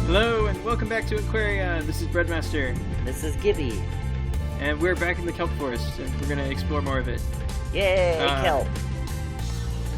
Hello and welcome back to Aquaria. This is Breadmaster. This is Gibby. And we're back in the Kelp Forest and we're going to explore more of it. Yay, kelp.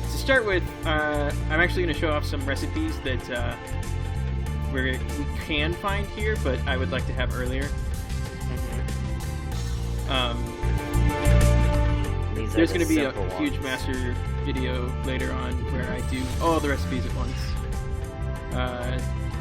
To start with, I'm actually going to show off some recipes that we can find here, but I would like to have earlier. There's going to be a huge master video later on where I do all the recipes at once.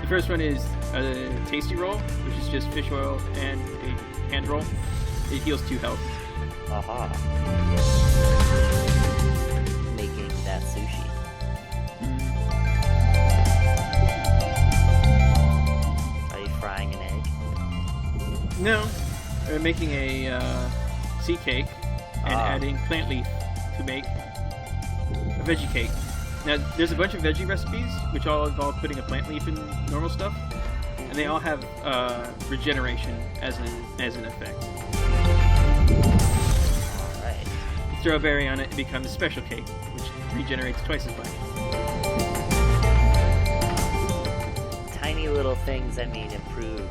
The first one is a tasty roll, which is just fish oil and a hand roll. It heals 2 health. Aha. Making that sushi. Are you frying an egg? No. We're making a sea cake and adding plant leaf to make a veggie cake. Now, there's a bunch of veggie recipes, which all involve putting a plant leaf in normal stuff, and they all have regeneration as an effect. Alright. You throw a berry on it, it becomes a special cake, which regenerates twice as much. Tiny little things, improve,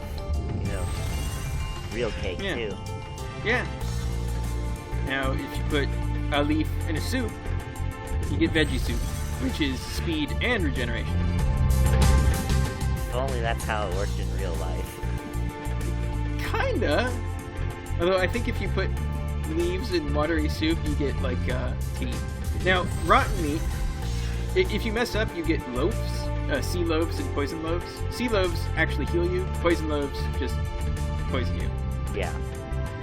real cake, too. Yeah. Now, if you put a leaf in a soup, you get veggie soup, which is speed and regeneration. If only that's how it worked in real life. Kinda. Although I think if you put leaves in watery soup, you get, tea. Now, rotten meat, if you mess up, you get loaves, sea loaves and poison loaves. Sea loaves actually heal you, poison loaves just poison you. Yeah.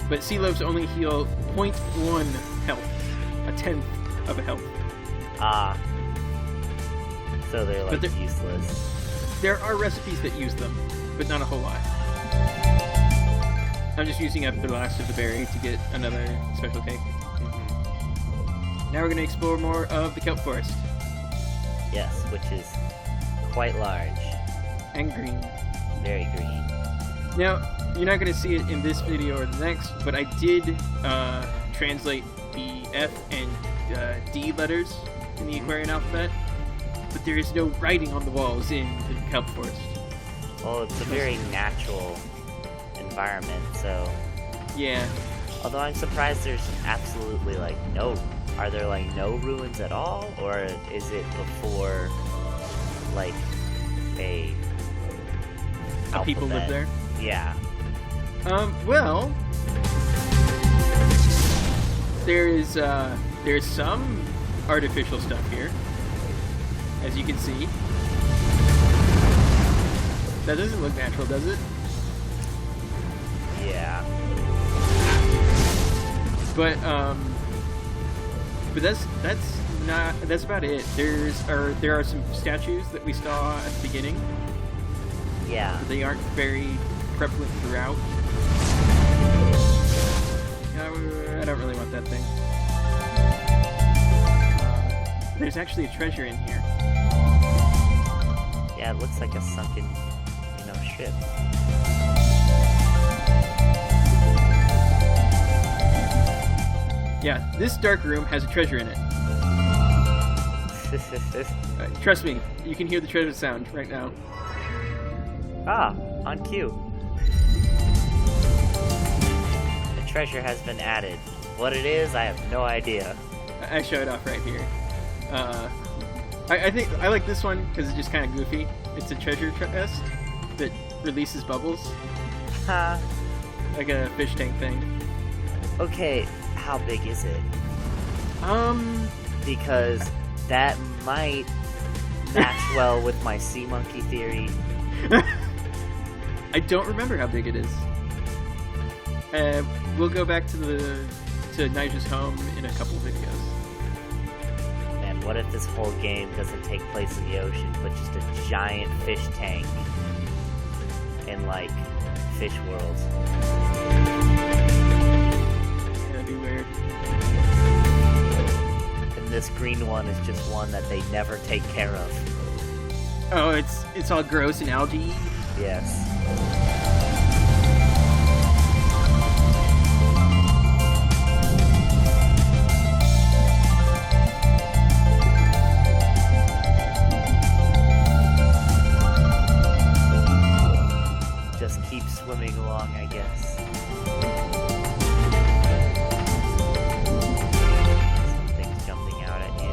But sea loaves only heal 0.1 health, a tenth of a health. So they're useless. There are recipes that use them, but not a whole lot. I'm just using up the last of the berry to get another special cake. Now we're going to explore more of the Kelp Forest. Yes, which is quite large. And green. Very green. Now, you're not going to see it in this video or the next, but I did translate the F and D letters in the Aquarian alphabet. But there is no writing on the walls in the Kelp Forest. Well, it's a very natural environment, so... Yeah. Although I'm surprised there's absolutely, no... Are there, no ruins at all? Or is it before, a people live there? Yeah. Well... There's some artificial stuff here. As you can see. That doesn't look natural, does it? Yeah. But that's about it. There are some statues that we saw at the beginning. Yeah. But they aren't very prevalent throughout. I don't really want that thing. There's actually a treasure in here. Yeah, it looks like a sunken, ship. Yeah, this dark room has a treasure in it. Trust me, you can hear the treasure sound right now. On cue. The treasure has been added. What it is, I have no idea. I show it off right here. I think I like this one because it's just kind of goofy. It's a treasure chest that releases bubbles. Like a fish tank thing. Okay, how big is it? Because that might match well with my sea monkey theory. I don't remember how big it is. We'll go back to Nigel's home in a couple videos. Man, what if this whole game doesn't take place in the ocean, but just a giant fish tank in, Fish World? Yeah, that'd be weird. And this green one is just one that they never take care of. Oh, it's all gross and algae? Yes. keep swimming along, I guess. Something's jumping out at you.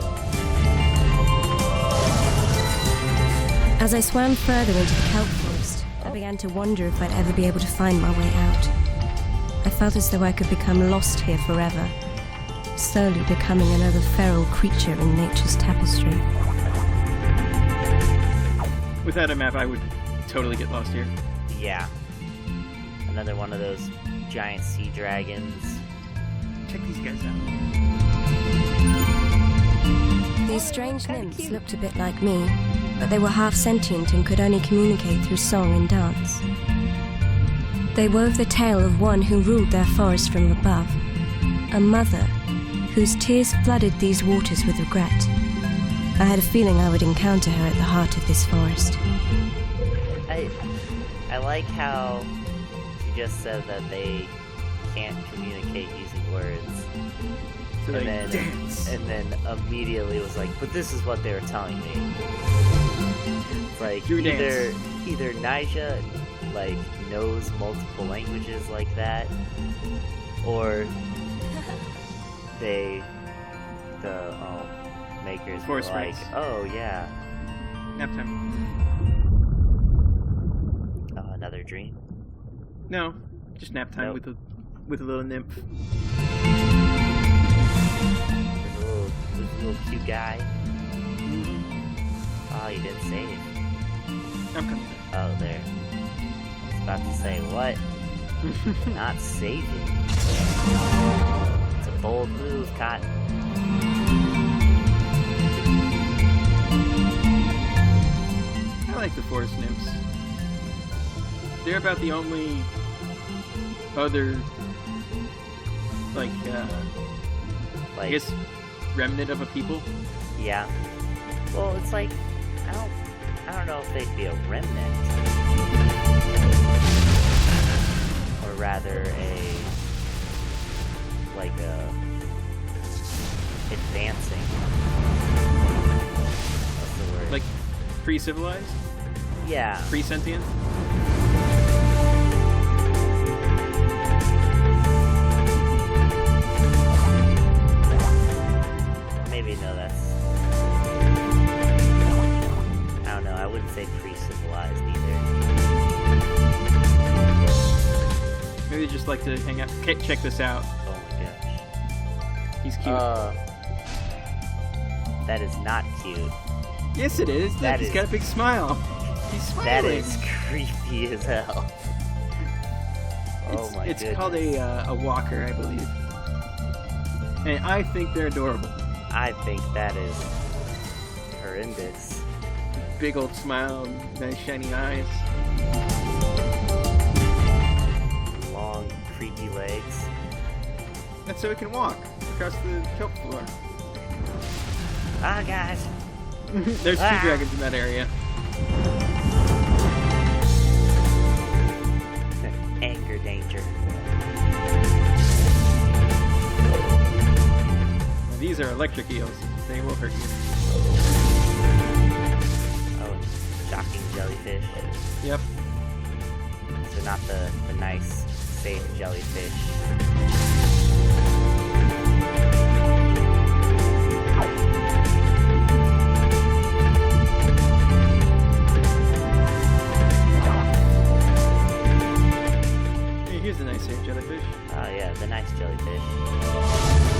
As I swam further into the Kelp Forest, I began to wonder if I'd ever be able to find my way out. I felt as though I could become lost here forever, slowly becoming another feral creature in nature's tapestry. Without a map, I would totally get lost here. Yeah. Another one of those giant sea dragons. Check these guys out. These strange nymphs looked a bit like me, but they were half sentient and could only communicate through song and dance. They wove the tale of one who ruled their forest from above, a mother whose tears flooded these waters with regret. I had a feeling I would encounter her at the heart of this forest. I like how you just said that they can't communicate using words. So and they then dance. And then immediately was like, but this is what they were telling me. It's like Do either dance. Nyjah like knows multiple languages like that, or the makers were Forest like, rights. oh yeah, Nap time. oh, another dream. No, just nap time Nope. with a little nymph. This little cute guy. Mm-hmm. Oh, you didn't save. I'm coming. Oh, there. I was about to say, what? Not saving. It's a bold move, Cotton. I like the forest nymphs. They're about the only other, I guess, remnant of a people. Yeah. Well, it's like, I don't know if they'd be a remnant, or rather advancing. What's the word? Like, pre-civilized? Yeah. Pre-sentient? Maybe no, that's... I don't know, I wouldn't say pre-civilized either. Maybe they just like to hang out. Okay, check this out. Oh my gosh. He's cute. That is not cute. Yes, it is. Look, that he's is- got a big smile. He's smiling. That is creepy as hell. Oh my It's goodness. called a walker, I believe. And I think they're adorable. I think that is horrendous. Big old smile, nice shiny eyes. Long, creepy legs. That's so it can walk across the kelp floor. Ah, gosh. There's two Ah. dragons in that area. Anger danger. Now, these are electric eels. They will hurt you. Oh, shocking jellyfish. Yep. So not the nice, safe jellyfish. Hey, here's a nice safe jellyfish. Oh yeah, the nice jellyfish.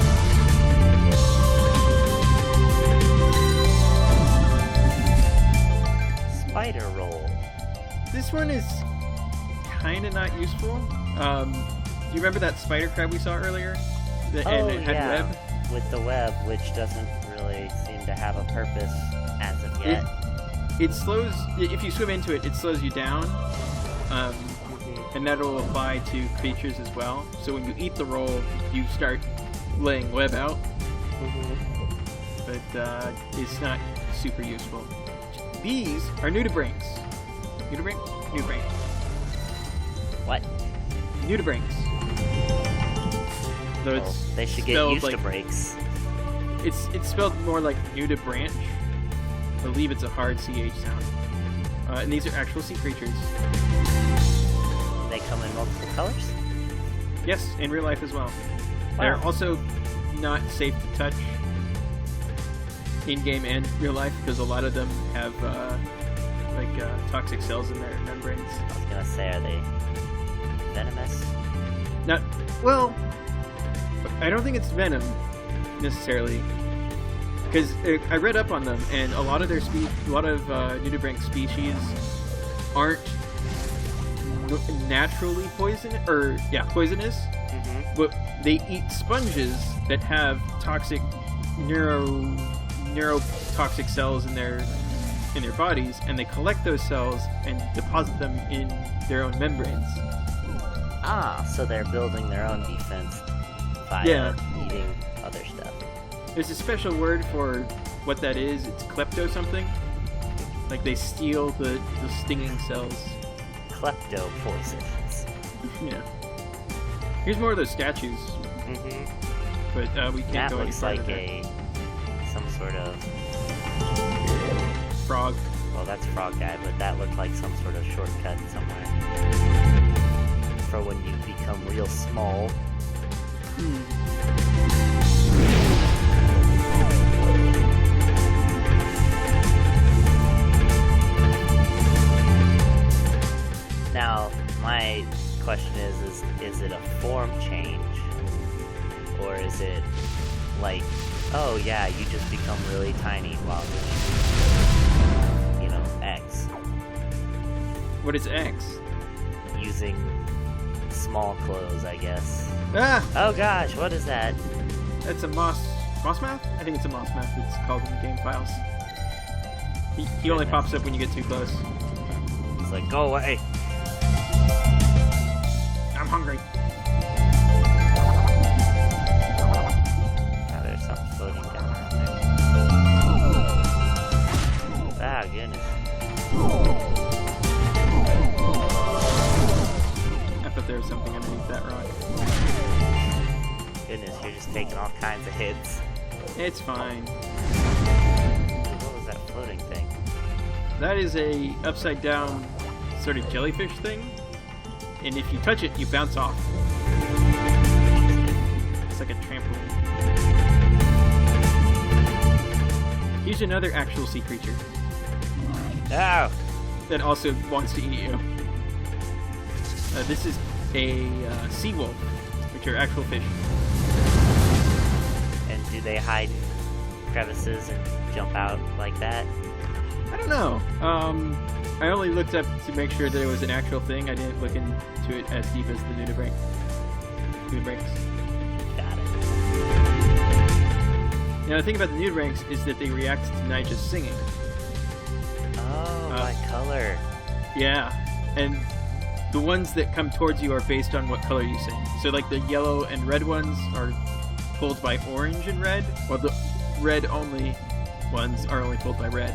Spider roll. This one is kind of not useful. Do you remember that spider crab we saw earlier? And it had web? With the web, which doesn't really seem to have a purpose as of yet. It slows, if you swim into it, it slows you down. And that'll apply to creatures as well. So when you eat the roll, you start laying web out. But it's not super useful. These are nudibranchs. Nudibranch? Nudibranch. What? Nudibranchs. So Well, it's they should get spelled used to like- breaks. It's spelled more like nudibranch. I believe it's a hard CH sound. And these are actual sea creatures. they come in multiple colors? Yes, in real life as well. Wow. They're also not safe to touch in game and real life because a lot of them have toxic cells in their membranes. I was gonna say, are they venomous? Not well. I don't think it's venom necessarily, because I read up on them, and a lot of their nudibranch species aren't naturally poisonous, Mm-hmm. but they eat sponges that have toxic neurotoxic cells in their bodies, and they collect those cells and deposit them in their own membranes. Ah, so they're building their own defense via eating other stuff. There's a special word for what that is. It's klepto something. Like they steal the stinging cells. Klepto poisons. Yeah. Here's more of those statues. Mm-hmm. But we can't That go any looks farther. like some sort of frog. Well, that's frog guy, but that looked like some sort of shortcut somewhere for when you become real small. Now, my question is it a form change? Or is it like, oh yeah, you just become really tiny while doing, X? What is X? Using small clothes, I guess. Ah! Oh gosh, what is that? That's a moss math? I think it's a moss math. It's called in the game files. He only pops up when you get too close. It's like, go away. I'm hungry. Now there's something floating down around there. Ah, goodness. I thought there was something underneath that rock. Goodness, you're just taking all kinds of hits. It's fine. What was that floating thing? That is a upside down sort of jellyfish thing. And if you touch it, you bounce off. It's like a trampoline. Here's another actual sea creature Oh! that also wants to eat you. This is a sea wolf, which are actual fish. And do they hide in crevices and jump out like that? I don't know. I only looked up to make sure that it was an actual thing. I didn't look into it as deep as the nudibranchs. Got it. Now, the thing about the nudibranchs is that they react to Nigel's singing. Oh, by color. Yeah, and the ones that come towards you are based on what color you sing. So, like, the yellow and red ones are pulled by orange and red, while the red-only ones are only pulled by red.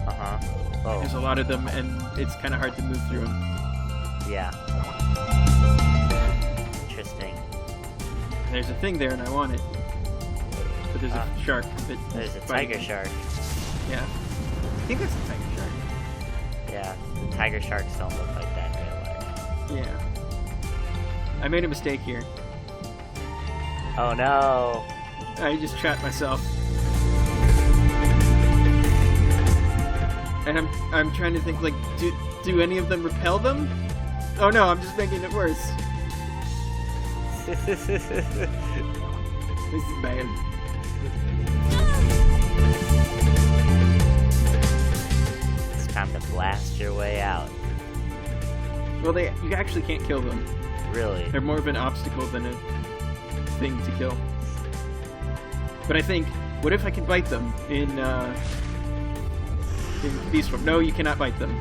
Uh-huh. Oh, There's a lot of them, and it's kind of hard to move through them. yeah. Interesting. There's a thing there, and I want it. But there's a shark. There's a fighting tiger me. shark. Yeah. I think that's a tiger shark. Yeah, the tiger sharks don't look like that in real life. Yeah. I made a mistake here. Oh no! I just trapped myself. And I'm trying to think, like, do any of them repel them? Oh no, I'm just making it worse. This is bad. It's time to blast your way out. Well, you actually can't kill them. Really? They're more of an obstacle than a thing to kill. But I think, what if I can bite them in beast form? No, you cannot bite them.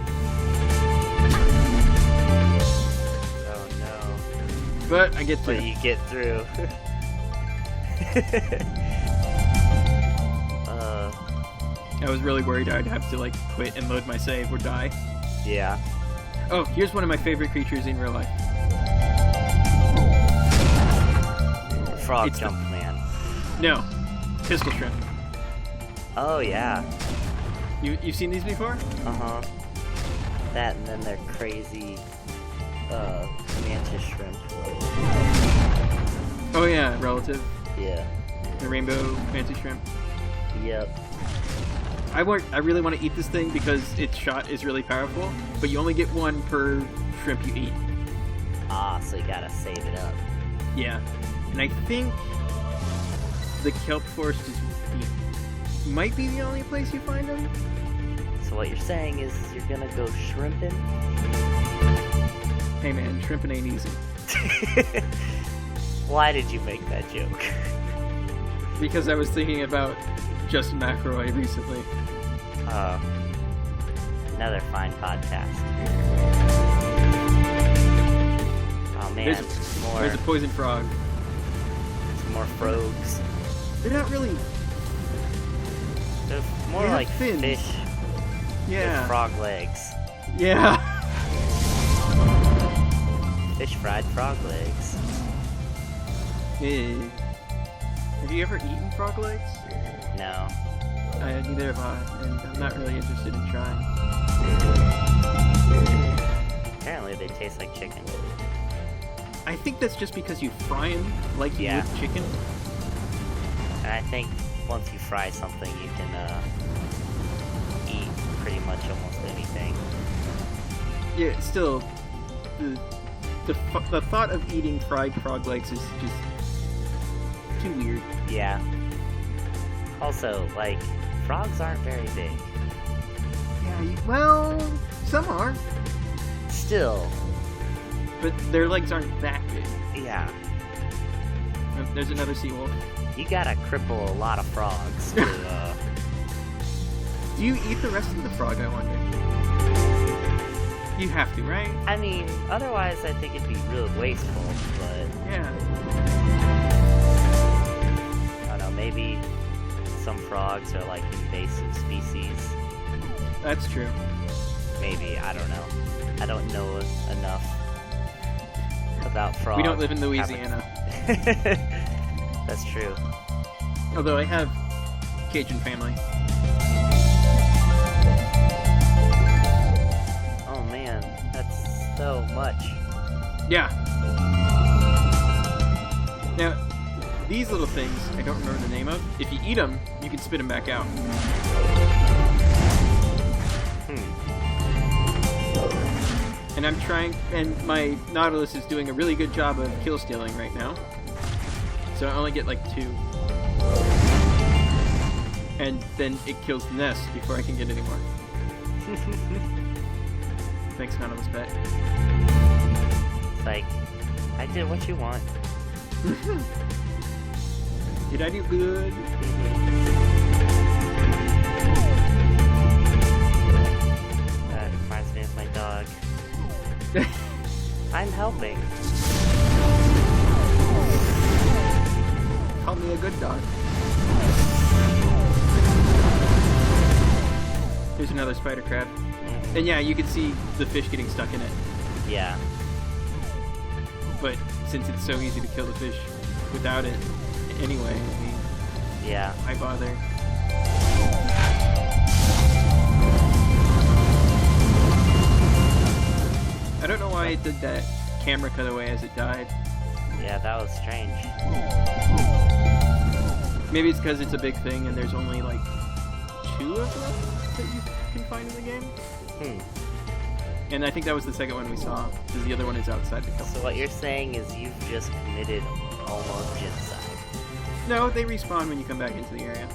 Oh no. But I get through. But you get through. I was really worried I'd have to, like, quit and load my save or die. Yeah. Oh, here's one of my favorite creatures in real life. Frog It's jump man. No, pistol shrimp. Oh yeah. You've seen these before? Uh-huh. That and then they're crazy mantis shrimp. Oh yeah, relative. Yeah. The rainbow fancy shrimp. Yep. I really want to eat this thing because its shot is really powerful, but you only get one per shrimp you eat. Ah, so you gotta save it up. Yeah. And I think the Kelp Forest might be the only place you find them. So what you're saying is you're gonna go shrimping? Hey man, shrimping ain't easy. Why did you make that joke? Because I was thinking about Justin McElroy recently. Another fine podcast. Oh man, There's a poison frog. Some more frogs. They're not really... They're more They have like fins. fish Yeah. with frog legs. Yeah. Fish fried frog legs. Eh. Have you ever eaten frog legs? No. Neither have I, and I'm not really interested in trying. Apparently they taste like chicken. I think that's just because you fry them like you would chicken. And I think once you fry something, you can eat pretty much almost anything. Yeah, still, the thought of eating fried frog legs is just too weird. Yeah. Also, like, frogs aren't very big. Yeah, well, some are, Still. but their legs aren't that big. Yeah. Oh, there's another seawolf. You gotta cripple a lot of frogs to, Do you eat the rest of the frog, I wonder? You have to, right? I mean, otherwise I think it'd be real wasteful, but Yeah. I don't know, maybe some frogs are like invasive species. That's true. Maybe, I don't know. I don't know enough about frogs. We don't live in Louisiana. That's true. Although I have Cajun family. Oh man, that's so much. Yeah. Now, these little things, I don't remember the name of. If you eat them, you can spit them back out. And I'm trying, and my Nautilus is doing a really good job of kill stealing right now. So I only get like 2. And then it kills the nest before I can get any more. Thanks, Nautilus Pet. It's like, I did what you want. Did I do good? That reminds me of my dog. I'm helping. Call me a good dog. There's another spider crab. And yeah, you can see the fish getting stuck in it. Yeah. But since it's so easy to kill the fish without it anyway, I mean, Yeah. why bother? I don't know why it did that camera cutaway as it died. Yeah, that was strange. Maybe it's because it's a big thing and there's only like 2 of them that you can find in the game. And I think that was the second one we saw, because the other one is outside the So couple. what you're saying is you've just committed almost genocide. No, they respawn when you come back into the area.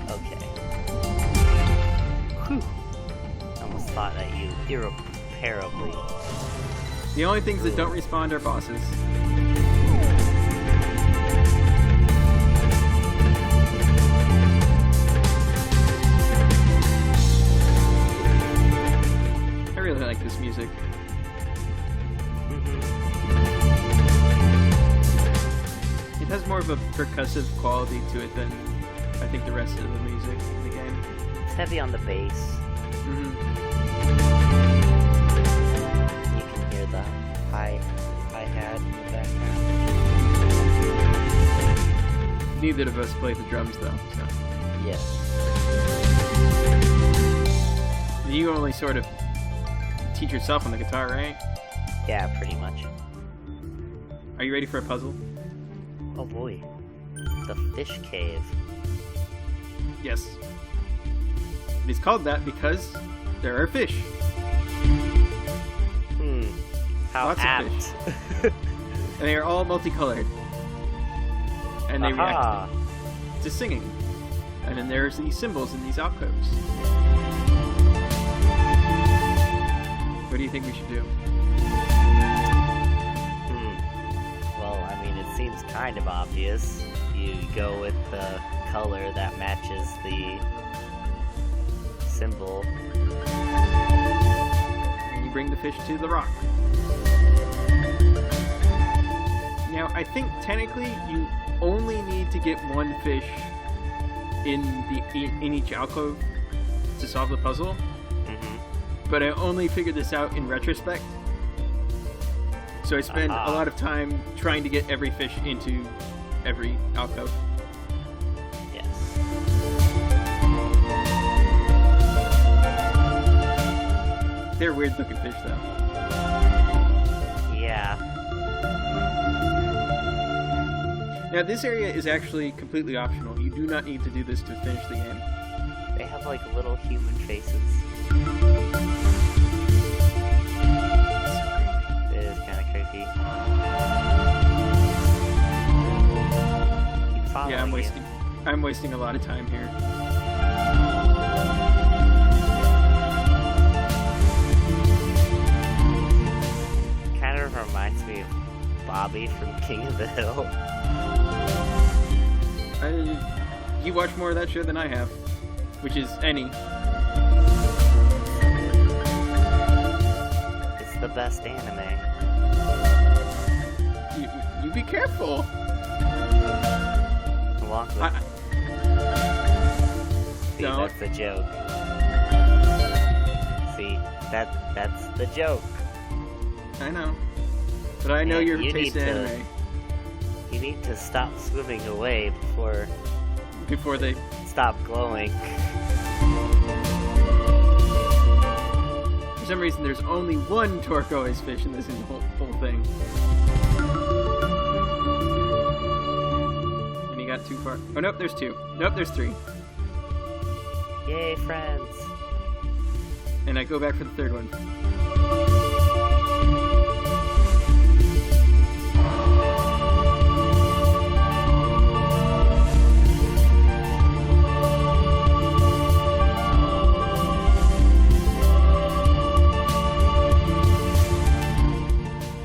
Okay. Whew. I almost thought that you irreparably... The only things that don't respawn are bosses. I really like this music. It has more of a percussive quality to it than I think the rest of the music in the game. It's heavy on the bass. Mm-hmm. You can hear the hi-hat in the background. Neither of us play the drums though, so. Yeah. You only sort of teach yourself on the guitar, right? Yeah, pretty much. Are you ready for a puzzle? Oh boy. The fish cave. Yes. It is called that because there are fish. How Lots apt. of fish. And they are all multicolored. And they react to singing. And then there's these symbols in these alcoves. What do you think we should do? Well, I mean, it seems kind of obvious. You go with the color that matches the symbol. And you bring the fish to the rock. Now, I think technically you only need to get one fish in each alcove to solve the puzzle. But I only figured this out in retrospect. So I spent a lot of time trying to get every fish into every alcove. Yes. They're weird looking fish though. Yeah. Now this area is actually completely optional. You do not need to do this to finish the game. They have like little human faces. It is kind of creepy. Keep following Yeah, you. I'm wasting a lot of time here. Kind of reminds me of Bobby from King of the Hill. You watch more of that show than I have, which is any. It's the best anime. You be careful. Along with... See, Don't. that's the joke. See, that's the joke. I know, but I know Yeah, your you taste need in to- anime You need to stop swimming away before they. stop glowing. For some reason, there's only one turquoise fish in this whole thing. And you got too far. Oh nope, there's two. Nope, there's three. Yay, friends. And I go back for the third one.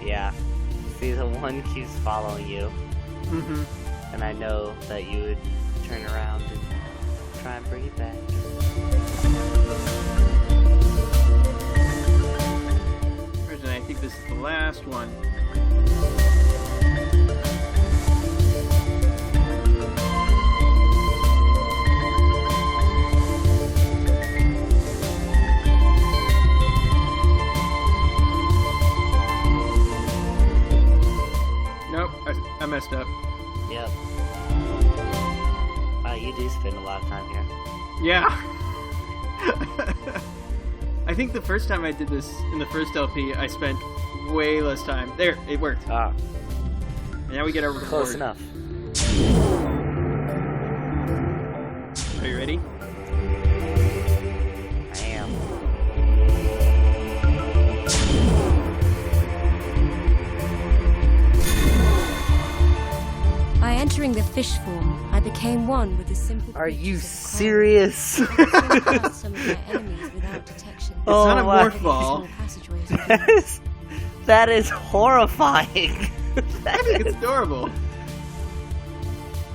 Yeah. See, the one keeps following you. Mm-hmm. And I know that you would turn around and try and bring it back. And I think this is the last one. Nope, I messed up. Yep. Wow, you do spend a lot of time here. Yeah. I think the first time I did this in the first LP, I spent way less time. There, it worked. Ah, And now we get our reward. close enough. Are you ready? I am. By entering the fish form, I became one with the simple Are you creatures of Aquaria. serious? I swim past some of my enemies without detection. It's Oh not a my- morph ball. Small passageways between. That is horrifying. I think it's adorable.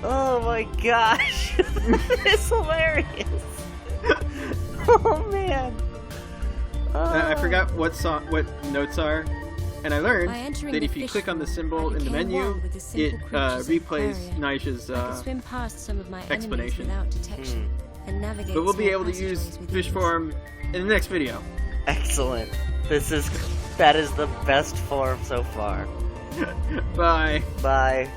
Oh my gosh. It's hilarious. Oh man. I Oh. forgot what notes are, and I learned By entering that the if you fish click on the form, symbol I in the became menu, one with the it simple creatures of replays Aquaria. Naisha's I could swim past some of my enemies explanation. without detection and navigate. But we'll be small able to use passageways with fish ease. form in the next video. Excellent. That is the best form so far. Bye. Bye.